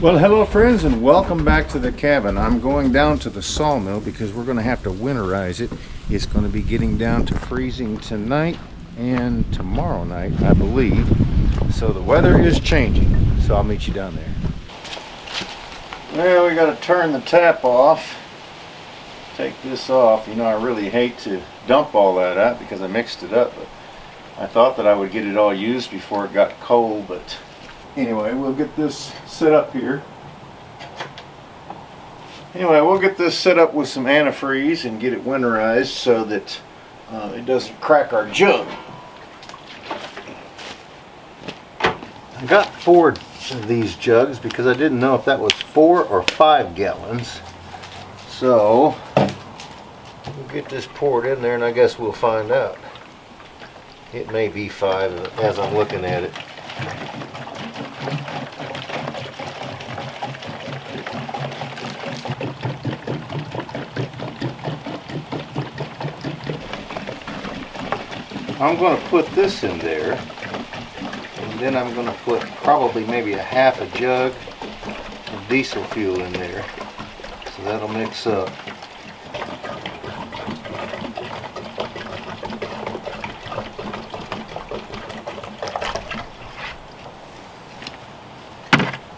Well, hello friends, and welcome back to the cabin. I'm going down to the sawmill because we're going to have to winterize it. It's going to be getting down to freezing tonight and tomorrow night, I believe. So the weather is changing. So I'll meet you down there. Well, we got to turn the tap off. Take this off. You know, I really hate to dump all that out because I mixed it up, but I thought that I would get it all used before it got cold, but anyway, we'll get this set up here. Anyway, we'll get this set up with some antifreeze and get it winterized so that it doesn't crack our jug. I got 4 of these jugs because I didn't know if that was 4 or 5 gallons. So we'll get this poured in there and I guess we'll find out. It may be 5 as I'm looking at it. I'm going to put this in there, and then I'm going to put probably maybe a half a jug of diesel fuel in there, so that'll mix up.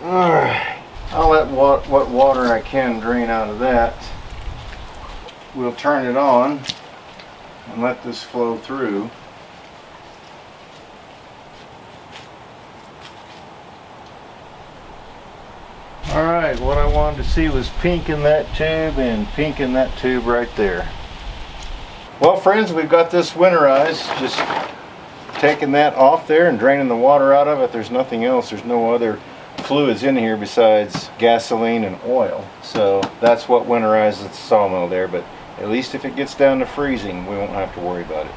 Alright, I'll let what water I can drain out of that. We'll turn it on and let this flow through. Alright, what I wanted to see was pink in that tube and pink in that tube right there. Well friends, we've got this winterized. Just taking that off there and draining the water out of it. There's nothing else. There's no other fluids in here besides gasoline and oil. So that's what winterizes the sawmill there, but at least if it gets down to freezing, we won't have to worry about it.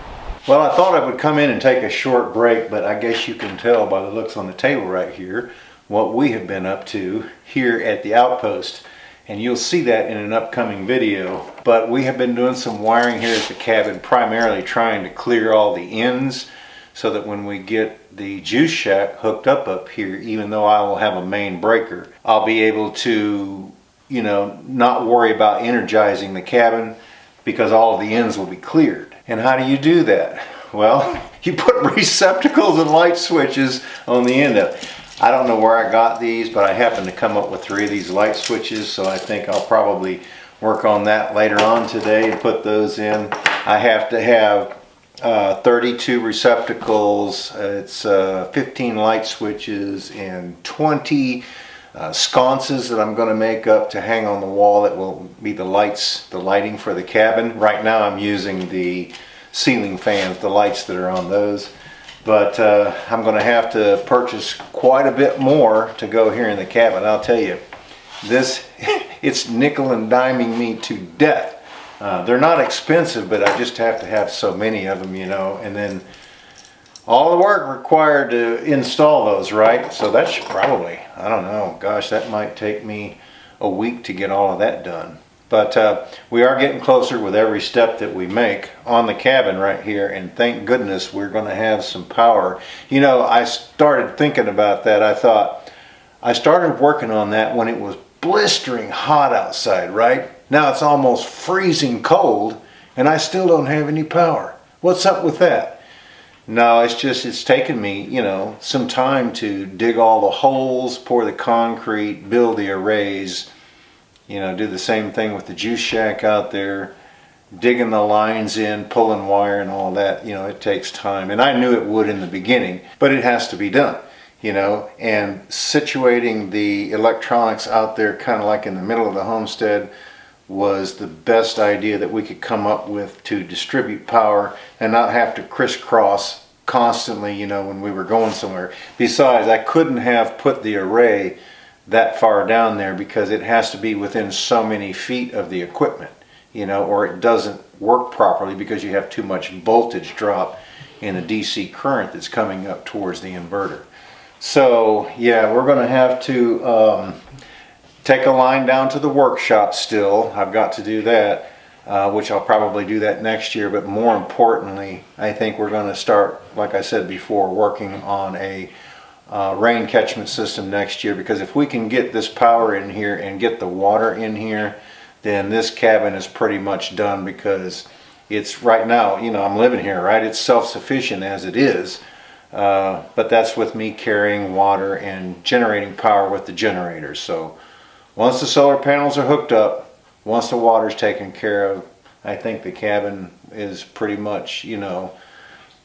Well, I thought I would come in and take a short break, but I guess you can tell by the looks on the table right here what we have been up to here at the Outpost, and you'll see that in an upcoming video. But we have been doing some wiring here at the cabin, primarily trying to clear all the ends so that when we get the juice shack hooked up here, even though I will have a main breaker, I'll be able to, you know, not worry about energizing the cabin because all of the ends will be cleared. And how do you do that? Well, you put receptacles and light switches on the end of it. I don't know where I got these, but I happened to come up with 3 of these light switches, so I think I'll probably work on that later on today and put those in. I have to have 32 receptacles, it's 15 light switches and 20 sconces that I'm going to make up to hang on the wall that will be the lighting for the cabin. Right now I'm using the ceiling fans, the lights that are on those. But I'm going to have to purchase quite a bit more to go here in the cabin. I'll tell you, this, it's nickel and diming me to death. They're not expensive, but I just have to have so many of them, you know, and then all the work required to install those, right? So that should probably, I don't know, gosh, that might take me a week to get all of that done. But we are getting closer with every step that we make on the cabin right here, and thank goodness we're going to have some power. You know, I started thinking about that. I started working on that when it was blistering hot outside, right? Now it's almost freezing cold, and I still don't have any power. What's up with that? No, it's taken me, you know, some time to dig all the holes, pour the concrete, build the arrays, you know, do the same thing with the juice shack out there, digging the lines in, pulling wire and all that. You know, it takes time. And I knew it would in the beginning, but it has to be done, you know. And situating the electronics out there kind of like in the middle of the homestead was the best idea that we could come up with to distribute power and not have to crisscross constantly, you know, when we were going somewhere. Besides, I couldn't have put the array that far down there because it has to be within so many feet of the equipment, you know, or it doesn't work properly because you have too much voltage drop in the DC current that's coming up towards the inverter. So yeah, we're going to have to take a line down to the workshop still. I've got to do that, which I'll probably do that next year, but more importantly, I think we're going to start, like I said before, working on a rain catchment system next year, because if we can get this power in here and get the water in here, then this cabin is pretty much done, because it's right now, you know, I'm living here, right? It's self-sufficient as it is, but that's with me carrying water and generating power with the generator. So once the solar panels are hooked up, once the water's taken care of, I think the cabin is pretty much, you know,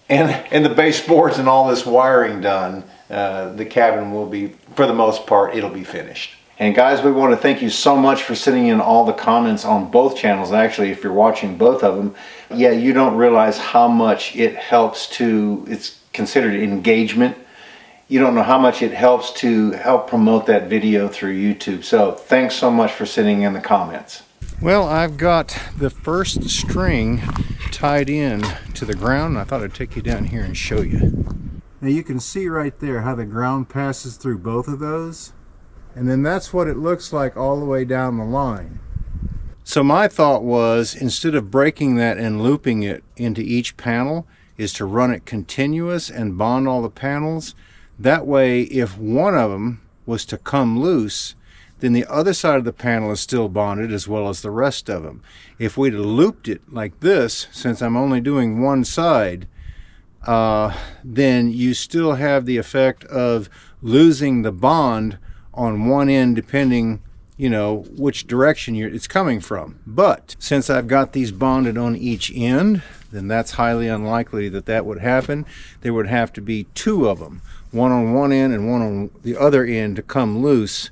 and the baseboards and all this wiring done, the cabin will be, for the most part, it'll be finished. And guys, we want to thank you so much for sending in all the comments on both channels. Actually, if you're watching both of them, yeah, you don't realize how much it helps to, it's considered engagement. You don't know how much it helps to help promote that video through YouTube. So thanks so much for sending in the comments. Well, I've got the first string tied in to the ground. I thought I'd take you down here and show you. Now you can see right there how the ground passes through both of those. And then that's what it looks like all the way down the line. So my thought was, instead of breaking that and looping it into each panel, is to run it continuous and bond all the panels. That way, if one of them was to come loose, then the other side of the panel is still bonded as well as the rest of them. If we'd have looped it like this, since I'm only doing one side, then you still have the effect of losing the bond on one end, depending, you know, which direction it's coming from. But since I've got these bonded on each end, then that's highly unlikely that that would happen. There would have to be two of them, one on one end and one on the other end, to come loose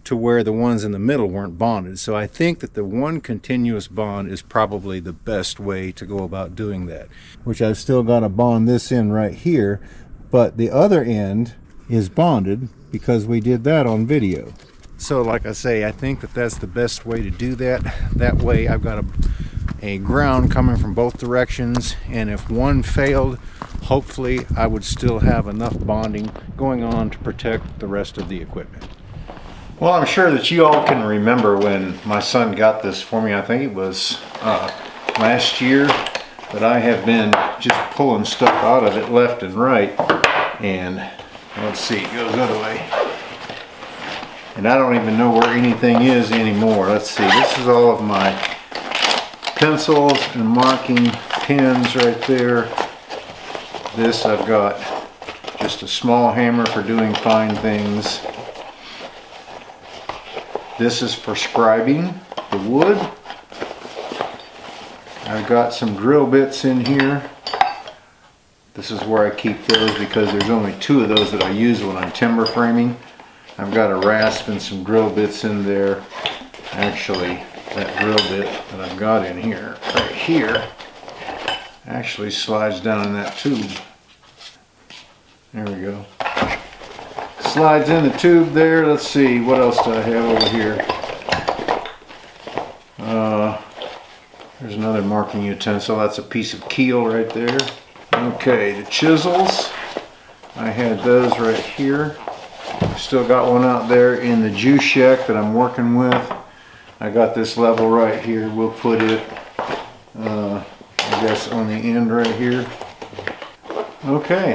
to where the ones in the middle weren't bonded. So I think that the one continuous bond is probably the best way to go about doing that. Which I've still got to bond this end right here, but the other end is bonded because we did that on video. So like I say, I think that that's the best way to do that. That way I've got a ground coming from both directions, and if one failed, hopefully I would still have enough bonding going on to protect the rest of the equipment. Well, I'm sure that you all can remember when my son got this for me. I think it was last year, but I have been just pulling stuff out of it left and right, and let's see, it goes the other way. And I don't even know where anything is anymore. Let's see, this is all of my pencils and marking pens right there. This, I've got just a small hammer for doing fine things. This is for scribing the wood. I've got some drill bits in here. This is where I keep those because there's only two of those that I use when I'm timber framing. I've got a rasp and some drill bits in there. Actually, that drill bit that I've got in here, right here, actually slides down in that tube. There we go. Slides in the tube there. Let's see, what else do I have over here? There's another marking utensil. That's a piece of keel right there. Okay, the chisels. I had those right here. I've still got one out there in the juice shack that I'm working with. I got this level right here. We'll put it, I guess, on the end right here. Okay.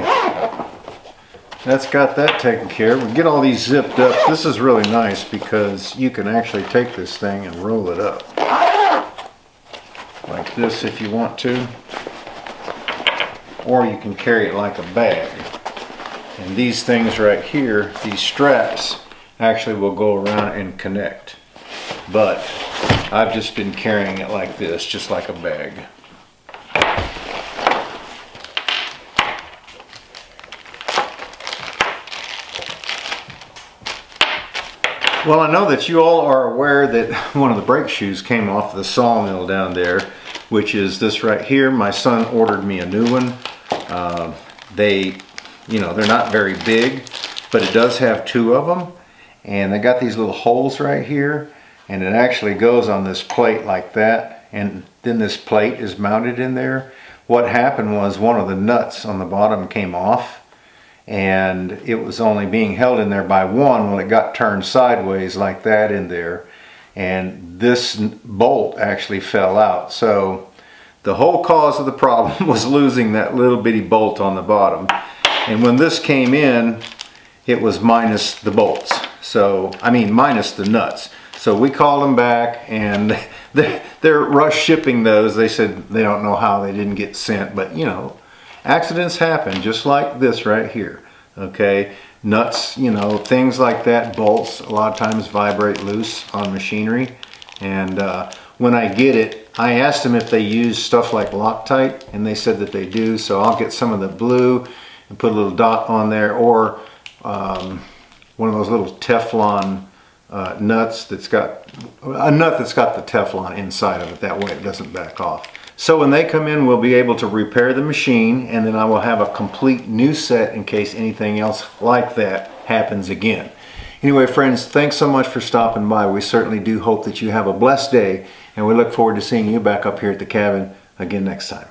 That's got that taken care of. We get all these zipped up. This is really nice because you can actually take this thing and roll it up like this if you want to, or you can carry it like a bag. And these things right here, these straps, actually will go around and connect, but I've just been carrying it like this, just like a bag. Well, I know that you all are aware that one of the brake shoes came off the sawmill down there, which is this right here. My son ordered me a new one. They're not very big, but it does have two of them, and they got these little holes right here, and it actually goes on this plate like that, and then this plate is mounted in there. What happened was one of the nuts on the bottom came off, and it was only being held in there by one when it got turned sideways like that in there, and this bolt actually fell out. So the whole cause of the problem was losing that little bitty bolt on the bottom. And when this came in, it was minus the bolts. So, I mean minus the nuts. So we called them back, and they're rush shipping those. They said they don't know how they didn't get sent, but you know, accidents happen, just like this right here. Okay, nuts, you know, things like that, bolts a lot of times vibrate loose on machinery. And when I get it, I asked them if they use stuff like Loctite, and they said that they do. So I'll get some of the blue and put a little dot on there, or one of those little Teflon nuts that's got a nut that's got the Teflon inside of it. That way it doesn't back off. So when they come in, we'll be able to repair the machine, and then I will have a complete new set in case anything else like that happens again. Anyway, friends, thanks so much for stopping by. We certainly do hope that you have a blessed day, and we look forward to seeing you back up here at the cabin again next time.